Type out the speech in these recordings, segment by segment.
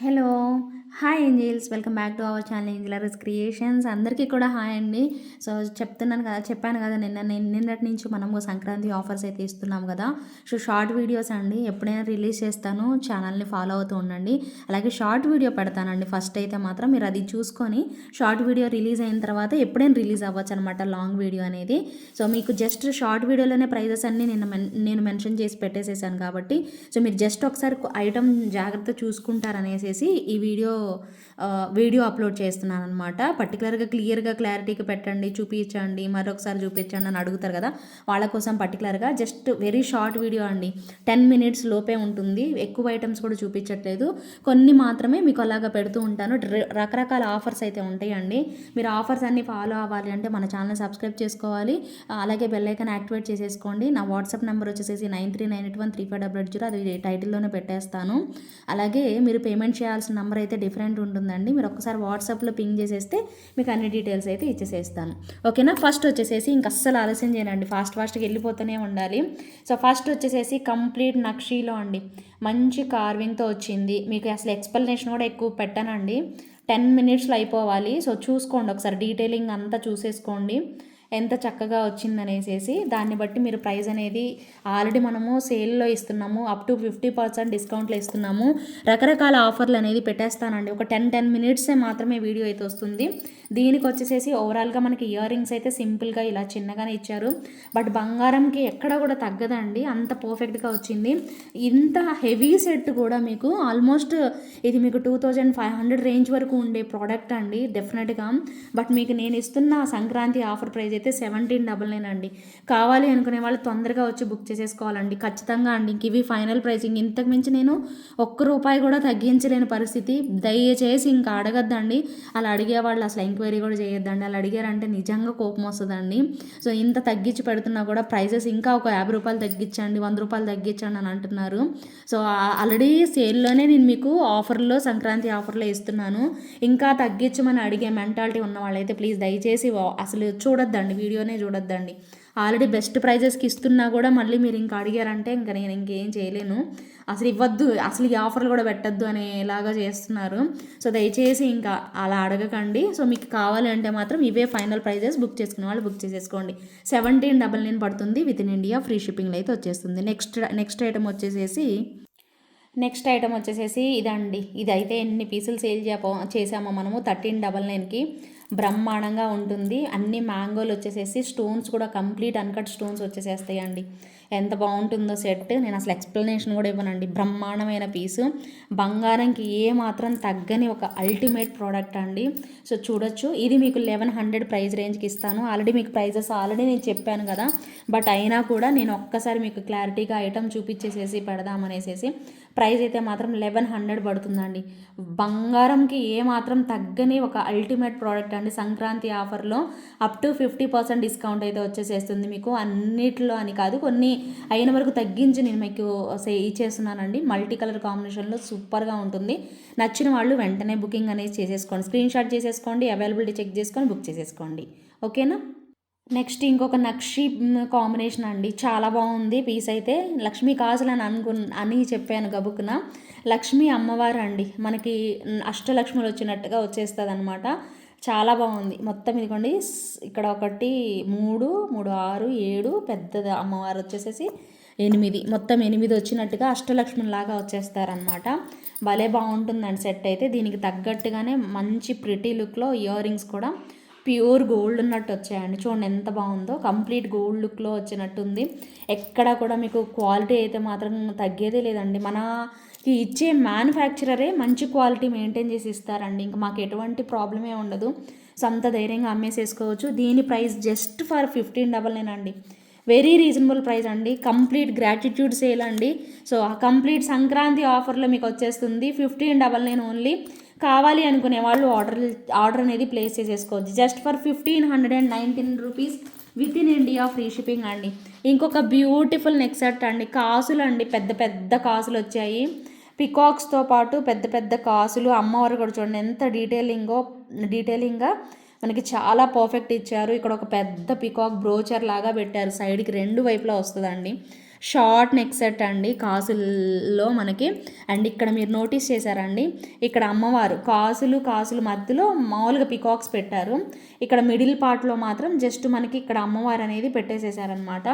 Hello. Hi angels. Welcome back to our channel Angelaries creations. అందరికీ కూడా hi అండి. So చెప్పాను కదా నిన్నటి నుంచి మనము సంక్రాంతి ఆఫర్స్ అయితే ఇస్తున్నాం కదా. సో షార్ట్ వీడియోస్ అండి ఎప్పుడైనా రిలీజ్ చేస్తాను, ఛానల్ని ఫాలో అవుతూ ఉండండి. అలాగే షార్ట్ వీడియో పెడతానండి. ఫస్ట్ అయితే మాత్రం మీరు అది చూసుకొని షార్ట్ వీడియో రిలీజ్ అయిన తర్వాత ఎప్పుడైనా రిలీజ్ అవ్వచ్చు అనమాట లాంగ్ వీడియో అనేది. సో మీకు జస్ట్ షార్ట్ వీడియోలోనే ప్రైజెస్ అన్నీ నేను మెన్షన్ చేసి పెట్టేసేసాను కాబట్టి సో మీరు జస్ట్ ఒకసారి ఐటమ్ జాగ్రత్త చూసుకుంటారనేసి ఈ వీడియో అప్లోడ్ చేస్తున్నాను అనమాట. పర్టికులర్గా క్లియర్గా క్లారిటీగా పెట్టండి, చూపించండి, మరొకసారి చూపించండి అని అడుగుతారు కదా, వాళ్ళ కోసం పర్టికులర్గా జస్ట్ వెరీ షార్ట్ వీడియో అండి. 10 minutes లోపే ఉంటుంది. ఎక్కువ ఐటమ్స్ కూడా చూపించట్లేదు, కొన్ని మాత్రమే మీకు అలాగా పెడుతూ ఉంటాను. రకరకాల ఆఫర్స్ అయితే ఉంటాయండి. మీరు ఆఫర్స్ అన్ని ఫాలో అవ్వాలి అంటే మన ఛానల్ సబ్స్క్రైబ్ చేసుకోవాలి. అలాగే బెల్ ఐకాన్ యాక్టివేట్ చేసేసుకోండి. నా వాట్సాప్ నెంబర్ వచ్చేసి 9398135800. అది టైటిల్లోనే పెట్టేస్తాను. అలాగే మీరు పేమెంట్ చేయాల్సిన నెంబర్ అయితే డిఫరెంట్ ఉంటుందండి. మీరు ఒక్కసారి వాట్సాప్లో పింగ్ చేసేస్తే మీకు అన్ని డీటెయిల్స్ అయితే ఇచ్చేసేస్తాను. ఓకేనా. ఫస్ట్ వచ్చేసేసి ఇంక అస్సలు ఆలస్యం చేయనండి, ఫాస్ట్గా వెళ్ళిపోతూనే ఉండాలి. సో ఫస్ట్ వచ్చేసేసి కంప్లీట్ నక్షీలో అండి, మంచి కార్వింగ్తో వచ్చింది. మీకు అసలు ఎక్స్ప్లెనేషన్ కూడా ఎక్కువ పెట్టానండి, 10 minutesలో అయిపోవాలి. సో చూసుకోండి ఒకసారి, డీటెయిలింగ్ అంతా చూసేసుకోండి ఎంత చక్కగా వచ్చిందనేసి. దాన్ని బట్టి మీరు ప్రైస్ అనేది ఆల్రెడీ మనము సేల్లో ఇస్తున్నాము, అప్ టు 50% డిస్కౌంట్లో ఇస్తున్నాము. రకరకాల ఆఫర్లు అనేది పెట్టేస్తానండి. ఒక 10 minutes మాత్రమే వీడియో అయితే వస్తుంది. దీనికి వచ్చేసేసి ఓవరాల్గా మనకి ఇయర్ రింగ్స్ అయితే సింపుల్గా ఇలా చిన్నగానే ఇచ్చారు, బట్ బంగారంకి ఎక్కడ కూడా తగ్గదండి, అంత పర్ఫెక్ట్గా వచ్చింది. ఇంత హెవీ సెట్ కూడా మీకు ఆల్మోస్ట్ ఇది మీకు 2500 రేంజ్ వరకు ఉండే ప్రోడక్ట్ అండి డెఫినెట్గా. బట్ మీకు నేను ఇస్తున్న సంక్రాంతి ఆఫర్ ప్రైస్ అయితే 1799 అండి. కావాలి అనుకునే వాళ్ళు తొందరగా వచ్చి బుక్ చేసేసుకోవాలండి ఖచ్చితంగా అండి. ఇంక ఇవి ఫైనల్ ప్రైసింగ్, ఇంతకు మించి నేను ₹1 కూడా తగ్గించలేని పరిస్థితి. దయచేసి ఇంకా అడగద్దండి, అలా అడిగే వాళ్ళు అసలు ఎంక్వైరీ కూడా చేయొద్దండి. అలా అడిగారంటే నిజంగా కోపం వస్తుందండి. సో ఇంత తగ్గించి పెడుతున్నా కూడా ప్రైజెస్ ఇంకా ఒక ₹50 తగ్గించండి, ₹100 తగ్గించండి అని అంటున్నారు. సో ఆల్రెడీ సేల్లోనే నేను మీకు ఆఫర్లో, సంక్రాంతి ఆఫర్లో ఇస్తున్నాను. ఇంకా తగ్గించమని అడిగే మెంటాలిటీ ఉన్న వాళ్ళైతే ప్లీజ్ దయచేసి అసలు చూడొద్దండి, వీడియోనే చూడొద్దండి. ఆల్రెడీ బెస్ట్ ప్రైజెస్కి ఇస్తున్నా కూడా మళ్ళీ మీరు ఇంకా అడిగారంటే ఇంకా నేను ఇంకేం చేయలేను. అసలు ఇవ్వద్దు, అసలు ఈ ఆఫర్లు కూడా పెట్టద్దు అనేలాగా చేస్తున్నారు. సో దయచేసి ఇంకా అలా అడగకండి. సో మీకు కావాలి అంటే మాత్రం ఇవే ఫైనల్ ప్రైజెస్, బుక్ చేసుకునే వాళ్ళు బుక్ చేసేసుకోండి. 1799 పడుతుంది, విత్ ఇన్ ఇండియా ఫ్రీ షిప్పింగ్లో అయితే వచ్చేస్తుంది. నెక్స్ట్ ఐటమ్ వచ్చేసేసి ఇదండి. ఇదైతే ఎన్ని పీసులు సేల్ చేసామో మనము 1399కి. బ్రహ్మాండంగా ఉంటుంది. అన్ని మ్యాంగోలు వచ్చేసేసి స్టోన్స్ కూడా కంప్లీట్ అన్కట్ స్టోన్స్ వచ్చేసేస్తాయండి. ఎంత బాగుంటుందో సెట్, నేను అసలు ఎక్స్ప్లెనేషన్ కూడా ఇవ్వనండి. బ్రహ్మాండమైన పీసు, బంగారంకి ఏ మాత్రం తగ్గని ఒక అల్టిమేట్ ప్రోడక్ట్ అండి. సో చూడొచ్చు, ఇది మీకు 1100 ప్రైస్ రేంజ్కి ఇస్తాను. ఆల్రెడీ మీకు ప్రైజెస్ ఆల్రెడీ నేను చెప్పాను కదా, బట్ అయినా కూడా నేను ఒక్కసారి మీకు క్లారిటీగా ఐటమ్ చూపించేసేసి పెడదామనేసి ప్రైస్ అయితే మాత్రం 1100 పడుతుందండి. బంగారంకి ఏ మాత్రం తగ్గని ఒక అల్టిమేట్ ప్రోడక్ట్ అండి. సంక్రాంతి ఆఫర్లో అప్ టు 50% డిస్కౌంట్ అయితే వచ్చేసేస్తుంది మీకు. అన్నిట్లో అని కాదు, కొన్ని అయిన వరకు తగ్గించి నేను మీకు ఇచ్చేస్తున్నానండి. మల్టీ కలర్ కాంబినేషన్లో సూపర్గా ఉంటుంది. నచ్చిన వాళ్ళు వెంటనే బుకింగ్ అనేది చేసేసుకోండి, స్క్రీన్ షాట్ చేసేసుకోండి, అవైలబిలిటీ చెక్ చేసుకొని బుక్ చేసేసుకోండి. ఓకేనా. నెక్స్ట్ ఇంకొక నక్షి కాంబినేషన్ అండి, చాలా బాగుంది పీస్ అయితే. లక్ష్మీ కాజులు అని చెప్పాను గబుక్కున. లక్ష్మీ అమ్మవారు అండి, మనకి అష్టలక్ష్ములు వచ్చినట్టుగా వచ్చేస్తుంది అనమాట. చాలా బాగుంది. మొత్తం ఇదిగోండి, ఇక్కడ 1 3 3 6 7, పెద్ద అమ్మవారు వచ్చేసేసి 8, మొత్తం 8 వచ్చినట్టుగా అష్టలక్ష్మిలాగా వచ్చేస్తారనమాట. భలే బాగుంటుందండి సెట్ అయితే. దీనికి తగ్గట్టుగానే మంచి ప్రిటీ లుక్లో ఇయర్ రింగ్స్ కూడా ప్యూర్ గోల్డ్ ఉన్నట్టు వచ్చాయండి. చూడండి ఎంత బాగుందో, కంప్లీట్ గోల్డ్ లుక్లో వచ్చినట్టుంది. ఎక్కడ కూడా మీకు క్వాలిటీ అయితే మాత్రం తగ్గేదే లేదండి. మనకి ఇచ్చే మ్యానుఫ్యాక్చరరే మంచి క్వాలిటీ మెయింటైన్ చేసి ఇస్తారండి. ఇంకా మాకు ఎటువంటి ప్రాబ్లమే ఉండదు. సో అంత ధైర్యంగా అమ్మేసేసుకోవచ్చు. దీని ప్రైస్ జస్ట్ ఫర్ 1599 అండి. వెరీ రీజనబుల్ ప్రైస్ అండి. కంప్లీట్ గ్రాటిట్యూడ్ సేల్ అండి. సో ఆ కంప్లీట్ సంక్రాంతి ఆఫర్లో మీకు వచ్చేస్తుంది 1599 ఓన్లీ. కావాలి అనుకునే వాళ్ళు ఆర్డర్ అనేది ప్లేస్ చేసేసుకోవచ్చు. Just for 1519 rupees with in India free shipping అండి. ఇంకొక బ్యూటిఫుల్ నెక్ సెట్ అండి, కాసులు అండి, పెద్ద పెద్ద కాసులు వచ్చాయి. పికాక్స్తో పాటు పెద్ద పెద్ద కాసులు, అమ్మవారు కూడా చూడండి ఎంత డీటెయిలింగ్గా మనకి చాలా పర్ఫెక్ట్ ఇచ్చారు. ఇక్కడ ఒక పెద్ద పికాక్ బ్రోచర్ లాగా పెట్టారు, సైడ్కి 2 వైపులా వస్తుందండి. షార్ట్ నెక్ సెట్ అండి కాసుల్లో మనకి. అండ్ ఇక్కడ మీరు నోటీస్ చేశారండి, ఇక్కడ అమ్మవారు కాసులు మధ్యలో మామూలుగా పికాక్స్ పెట్టారు. ఇక్కడ మిడిల్ పార్ట్లో మాత్రం జస్ట్ మనకి ఇక్కడ అమ్మవారు అనేది పెట్టేసేసారనమాట.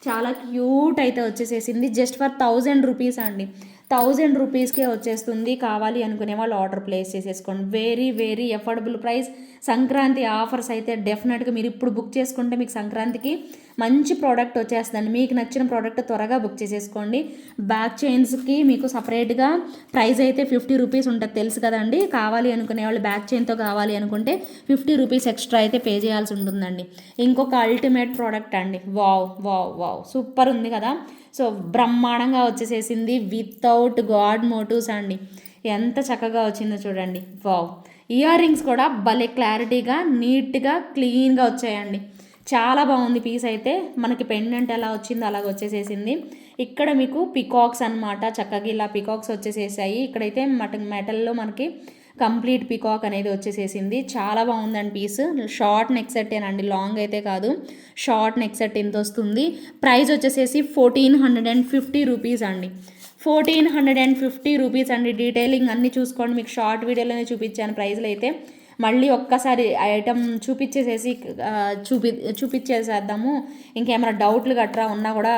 చాలా క్యూట్ అయితే వచ్చేసేసింది. జస్ట్ ఫర్ 1000 రూపీస్ అండి. 1000 రూపీస్కే వచ్చేస్తుంది. కావాలి అనుకునే వాళ్ళు ఆర్డర్ ప్లేస్ చేసేసుకోండి. Very very affordable price. Sankranti offers అయితే డెఫినెట్గా మీరు ఇప్పుడు బుక్ చేసుకుంటే మీకు సంక్రాంతికి మంచి ప్రోడక్ట్ వచ్చేస్తుందండి. మీకు నచ్చిన ప్రోడక్ట్ త్వరగా బుక్ చేసేసుకోండి. బ్యాక్ చైన్స్కి మీకు సపరేట్గా ప్రైస్ అయితే 50 రూపీస్ ఉంటుంది, తెలుసు కదండి. కావాలి అనుకునే వాళ్ళు బ్యాక్ చైన్తో కావాలి అనుకుంటే 50 రూపీస్ ఎక్స్ట్రా అయితే పే చేయాల్సి ఉంటుందండి. ఇంకొక అల్టిమేట్ ప్రోడక్ట్ అండి. వావ్ వావ్ వావ్, సూపర్ ఉంది కదా. సో బ్రహ్మాండంగా వచ్చేసేసింది వితౌట్ గాడ్ మోటివ్స్ అండి. ఎంత చక్కగా వచ్చిందో చూడండి. వావ్. ఇయర్ రింగ్స్ కూడా భలే క్లారిటీగా నీట్గా క్లీన్గా వచ్చాయండి. చాలా బాగుంది పీస్ అయితే. మనకి పెండెంట్ ఎలా వచ్చిందో అలాగ వచ్చేసేసింది. ఇక్కడ మీకు పికాక్స్ అనమాట, చక్కగా ఇలా పికాక్స్ వచ్చేసేసాయి. ఇక్కడైతే మెటల్లో మనకి కంప్లీట్ పికాక్ అనేది వచ్చేసేసింది. చాలా బాగుందండి పీస్. షార్ట్ నెక్ సెట్టేనండి, లాంగ్ అయితే కాదు. షార్ట్ నెక్ సెట్ ఎంత వస్తుంది. ప్రైస్ వచ్చేసేసి 1450 రూపీస్ అండి. 1450 రూపీస్ అండి. డీటెయిలింగ్ అన్నీ చూసుకోండి, మీకు షార్ట్ వీడియోలోనే చూపించాను ప్రైస్లు అయితే. మళ్ళీ ఒక్కసారి ఐటమ్ చూపించేసేసి చూపించేసేద్దాము. ఇంకేమైనా డౌట్లు గట్రా ఉన్నా కూడా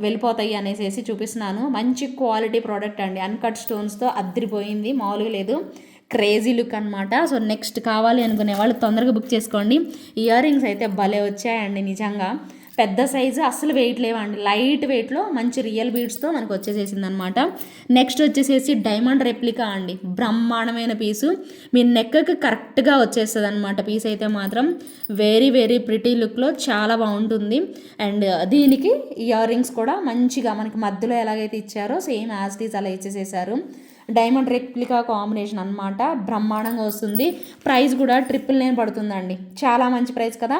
వెళ్ళిపోతాయి అనేసి చూపిస్తున్నాను. మంచి క్వాలిటీ ప్రోడక్ట్ అండి. అన్కట్ స్టోన్స్తో అద్దరిపోయింది, మామూలుగా లేదు. క్రేజీ లుక్ అనమాట. సో నెక్స్ట్ కావాలి అనుకునే వాళ్ళు తొందరగా బుక్ చేసుకోండి. ఇయర్ రింగ్స్ అయితే భలే వచ్చాయండి నిజంగా. పెద్ద సైజు అస్సలు వెయిట్ లేవండి, లైట్ వెయిట్లో మంచి రియల్ బీడ్స్తో మనకు వచ్చేసేసింది అనమాట. నెక్స్ట్ వచ్చేసేసి డైమండ్ రెప్లికా అండి. బ్రహ్మాండమైన పీసు, మీ నెక్కి కరెక్ట్గా వచ్చేస్తుంది అనమాట. పీస్ అయితే మాత్రం వెరీ వెరీ ప్రిటీ లుక్లో చాలా బాగుంటుంది. అండ్ దీనికి ఇయర్ రింగ్స్ కూడా మంచిగా మనకి మధ్యలో ఎలాగైతే ఇచ్చారో సేమ్ యాజ్ టీజ్ అలా ఇచ్చేసేసారు. డైమండ్ రెప్లికా కాంబినేషన్ అనమాట. బ్రహ్మాండంగా వస్తుంది. ప్రైస్ కూడా 999 పడుతుందండి. చాలా మంచి ప్రైస్ కదా.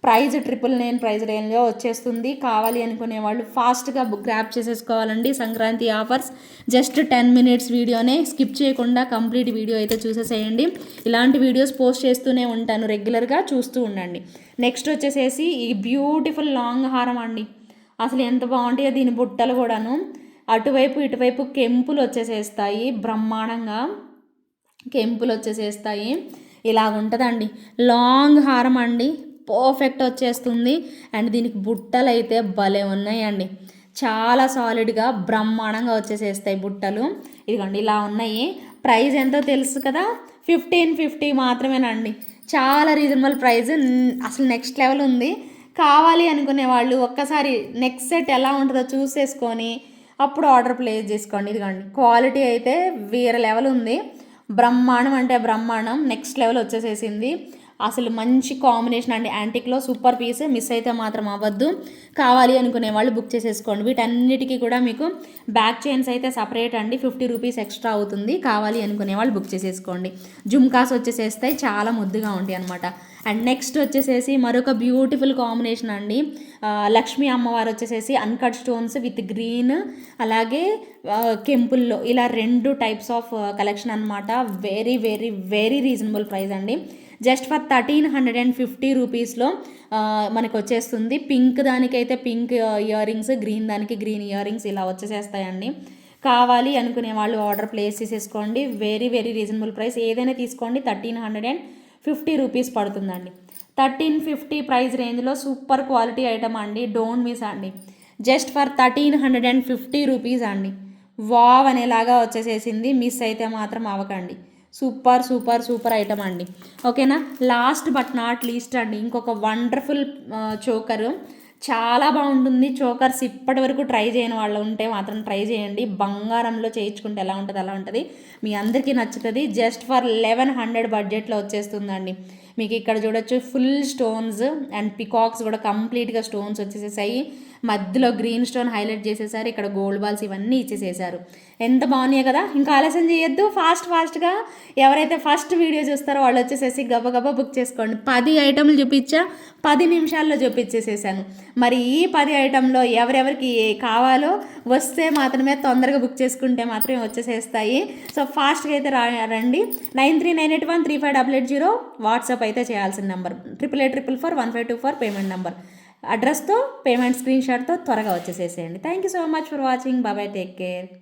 ప్రైజ్ 999 ప్రైజ్ రేంజ్లో వచ్చేస్తుంది. కావాలి అనుకునే వాళ్ళు ఫాస్ట్గా గ్రాప్ చేసేసుకోవాలండి. సంక్రాంతి ఆఫర్స్ జస్ట్ 10 మినిట్స్ వీడియోనే, స్కిప్ చేయకుండా కంప్లీట్ వీడియో అయితే చూసేసేయండి. ఇలాంటి వీడియోస్ పోస్ట్ చేస్తూనే ఉంటాను, రెగ్యులర్గా చూస్తూ ఉండండి. నెక్స్ట్ వచ్చేసేసి ఈ బ్యూటిఫుల్ లాంగ్ హారం అండి. అసలు ఎంత బాగుంటాయో దీని బుట్టలు కూడాను. అటువైపు ఇటువైపు కెంపులు వచ్చేసేస్తాయి, బ్రహ్మాండంగా కెంపులు వచ్చేసేస్తాయి. ఇలాగ ఉంటుందండి లాంగ్ హారం అండి. పర్ఫెక్ట్ వచ్చేస్తుంది. అండ్ దీనికి బుట్టలు అయితే భలే ఉన్నాయండి. చాలా సాలిడ్గా బ్రహ్మాండంగా వచ్చేసేస్తాయి బుట్టలు. ఇదిగోండి ఇలా ఉన్నాయి. ప్రైస్ ఎంతో తెలుసు కదా, 1550 మాత్రమేనండి. చాలా రీజనబుల్ ప్రైస్. అసలు నెక్స్ట్ లెవెల్ ఉంది. కావాలి అనుకునే వాళ్ళు ఒక్కసారి నెక్స్ట్ సెట్ ఎలా ఉంటుందో చూసేసుకొని అప్పుడు ఆర్డర్ ప్లేస్ చేసుకోండి. ఇదిగోండి క్వాలిటీ అయితే వేరే లెవెల్ ఉంది. బ్రహ్మాండం అంటే బ్రహ్మాండం, నెక్స్ట్ లెవెల్ వచ్చేసేసింది. అసలు మంచి కాంబినేషన్ అండి. యాంటిక్లో సూపర్ పీస్. మిస్ అయితే మాత్రం అవ్వద్దు. కావాలి అనుకునే వాళ్ళు బుక్ చేసేసుకోండి. వీటన్నిటికీ కూడా మీకు బ్యాక్ చైన్స్ అయితే సపరేట్ అండి, 50 రూపీస్ ఎక్స్ట్రా అవుతుంది. కావాలి అనుకునే వాళ్ళు బుక్ చేసేసుకోండి. జుమ్కాస్ వచ్చేసేస్తాయి, చాలా ముద్దుగా ఉంటాయి అనమాట. అండ్ నెక్స్ట్ వచ్చేసేసి మరొక బ్యూటిఫుల్ కాంబినేషన్ అండి. లక్ష్మీ అమ్మవారు వచ్చేసేసి అన్కట్ స్టోన్స్ విత్ గ్రీన్, అలాగే కెంపుల్లో ఇలా 2 టైప్స్ ఆఫ్ కలెక్షన్ అనమాట. Very very very reasonable price అండి. జస్ట్ ఫర్ 1350 రూపీస్లో మనకు వచ్చేస్తుంది. పింక్ దానికైతే పింక్ ఇయర్ రింగ్స్, గ్రీన్ దానికి గ్రీన్ ఇయర్ రింగ్స్ ఇలా వచ్చేసేస్తాయండి. కావాలి అనుకునే వాళ్ళు ఆర్డర్ ప్లేస్ చేసేసుకోండి. Very very reasonable price. ఏదైనా తీసుకోండి, 1350 రూపీస్ పడుతుందండి. 1350 ప్రైస్ రేంజ్లో సూపర్ క్వాలిటీ ఐటమ్ అండి. డోంట్ మిస్ అండి. జస్ట్ ఫర్ 1350 రూపీస్ అండి. వావ్ అనేలాగా వచ్చేసేసింది. మిస్ అయితే మాత్రం అవ్వకండి. సూపర్ సూపర్ సూపర్ ఐటమ్ అండి. ఓకేనా. లాస్ట్ బట్ నాట్ లీస్ట్ అండి, ఇంకొక వండర్ఫుల్ చోకరు. చాలా బాగుంటుంది. చోకర్స్ ఇప్పటి వరకు ట్రై చేయని వాళ్ళు ఉంటే మాత్రం ట్రై చేయండి. బంగారంలో చేయించుకుంటే ఎలా ఉంటుంది అలా ఉంటుంది, మీ అందరికీ నచ్చుతుంది. జస్ట్ ఫర్ 1100 బడ్జెట్లో వచ్చేస్తుందండి. మీకు ఇక్కడ చూడొచ్చు ఫుల్ స్టోన్స్ అండ్ పికాక్స్ కూడా కంప్లీట్గా స్టోన్స్ వచ్చేసేసాయి. మధ్యలో గ్రీన్ స్టోన్ హైలైట్ చేసేసారు. ఇక్కడ గోల్డ్ బాల్స్ ఇవన్నీ ఇచ్చేసేసారు. ఎంత బాగున్నాయి కదా. ఇంకా ఆలస్యం చేయొద్దు, ఫాస్ట్గా ఎవరైతే ఫస్ట్ వీడియో చూస్తారో వాళ్ళు వచ్చేసేసి గబగబా బుక్ చేసుకోండి. 10 ఐటమ్లు చూపించా, 10 నిమిషాల్లో చూపించేసేసాను. మరి ఈ 10 ఐటెంలో ఎవరెవరికి కావాలో వస్తే మాత్రమే తొందరగా బుక్ చేసుకుంటే మాత్రమే వచ్చేసేస్తాయి. సో ఫాస్ట్గా అయితే రండి. 9398135880 వాట్సాప్ అయితే చేయాల్సిన నెంబర్. 88441524 payment number. అడ్రస్తో పేమెంట్ స్క్రీన్ షాట్తో త్వరగా వచ్చేసేసేయండి. Thank you so much for watching. Bye, take care.